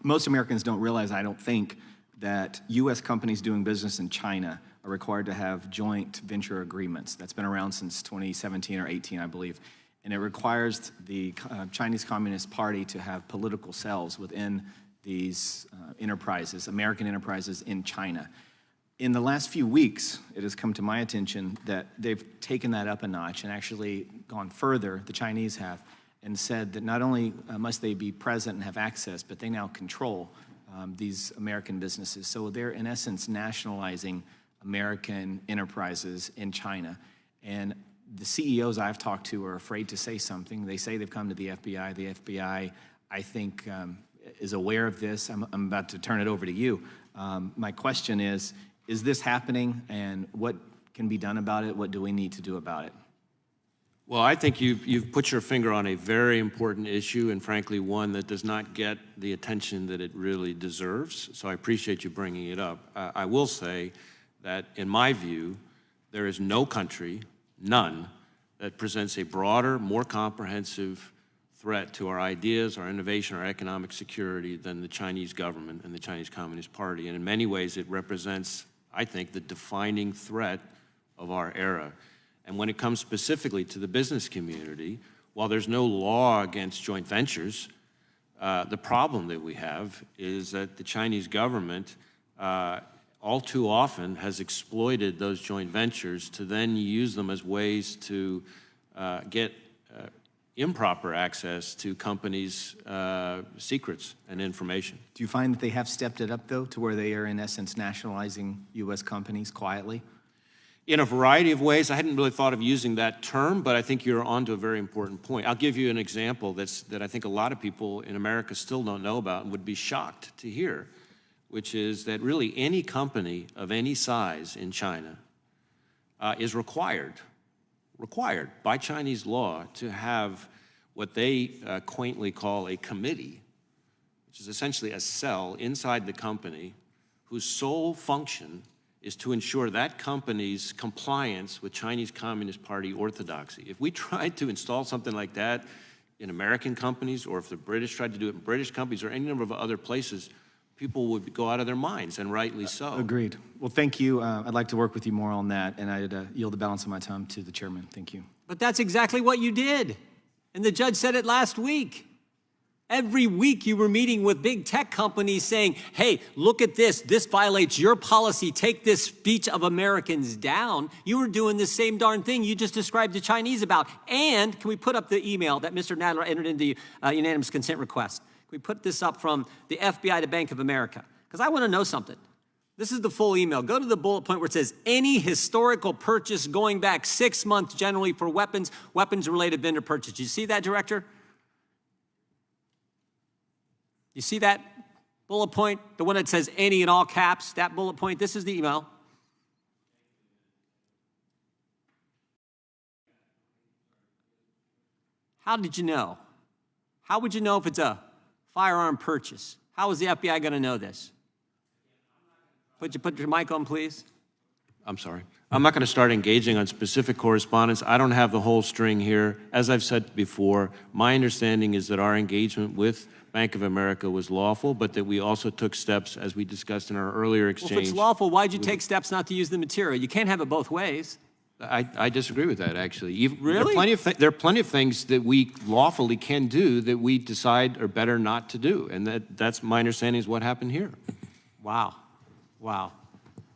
most Americans don't realize, I don't think, that U.S. companies doing business in China are required to have joint venture agreements. That's been around since 2017 or 18, I believe. And it requires the Chinese Communist Party to have political cells within these enterprises, American enterprises in China. In the last few weeks, it has come to my attention that they've taken that up a notch and actually gone further, the Chinese have, and said that not only must they be present and have access, but they now control these American businesses. So they're, in essence, nationalizing American enterprises in China. And the CEOs I've talked to are afraid to say something. They say they've come to the FBI. The FBI, I think, is aware of this. I'm about to turn it over to you. My question is this happening, and what can be done about it? What do we need to do about it? Well, I think you've put your finger on a very important issue, and frankly, one that does not get the attention that it really deserves. So I appreciate you bringing it up. I will say that, in my view, there is no country, none, that presents a broader, more comprehensive threat to our ideas, our innovation, our economic security than the Chinese government and the Chinese Communist Party. And in many ways, it represents, I think, the defining threat of our era. And when it comes specifically to the business community, while there's no law against joint ventures, the problem that we have is that the Chinese government all too often has exploited those joint ventures to then use them as ways to get improper access to companies' secrets and information. Do you find that they have stepped it up, though, to where they are, in essence, nationalizing U.S. companies quietly? In a variety of ways. I hadn't really thought of using that term, but I think you're onto a very important point. I'll give you an example that I think a lot of people in America still don't know about and would be shocked to hear, which is that really any company of any size in China is required by Chinese law to have what they quaintly call a committee, which is essentially a cell inside the company whose sole function is to ensure that company's compliance with Chinese Communist Party orthodoxy. If we tried to install something like that in American companies, or if the British tried to do it in British companies or any number of other places, people would go out of their minds, and rightly so. Agreed. Well, thank you. I'd like to work with you more on that, and I'd yield the balance of my time to the chairman. Thank you. But that's exactly what you did. And the judge said it last week. Every week you were meeting with big tech companies saying, hey, look at this. This violates your policy. Take this speech of Americans down. You were doing the same darn thing you just described the Chinese about. And can we put up the email that Mr. Nadler entered into unanimous consent request? Can we put this up from the FBI to Bank of America? Because I want to know something. This is the full email. Go to the bullet point where it says, any historical purchase going back 6 months generally for weapons-related vendor purchase. You see that, Director? You see that bullet point? The one that says any in all caps, that bullet point? This is the email. How did you know? How would you know if it's a firearm purchase? How is the FBI going to know this? Put your mic on, please. I'm sorry. I'm not going to start engaging on specific correspondence. I don't have the whole string here. As I've said before, my understanding is that our engagement with Bank of America was lawful, but that we also took steps, as we discussed in our earlier exchange. Well, if it's lawful, why'd you take steps not to use the material? You can't have it both ways. I disagree with that, actually. Really? There are plenty of things that we lawfully can do that we decide are better not to do, and that's my understanding is what happened here. Wow. Wow.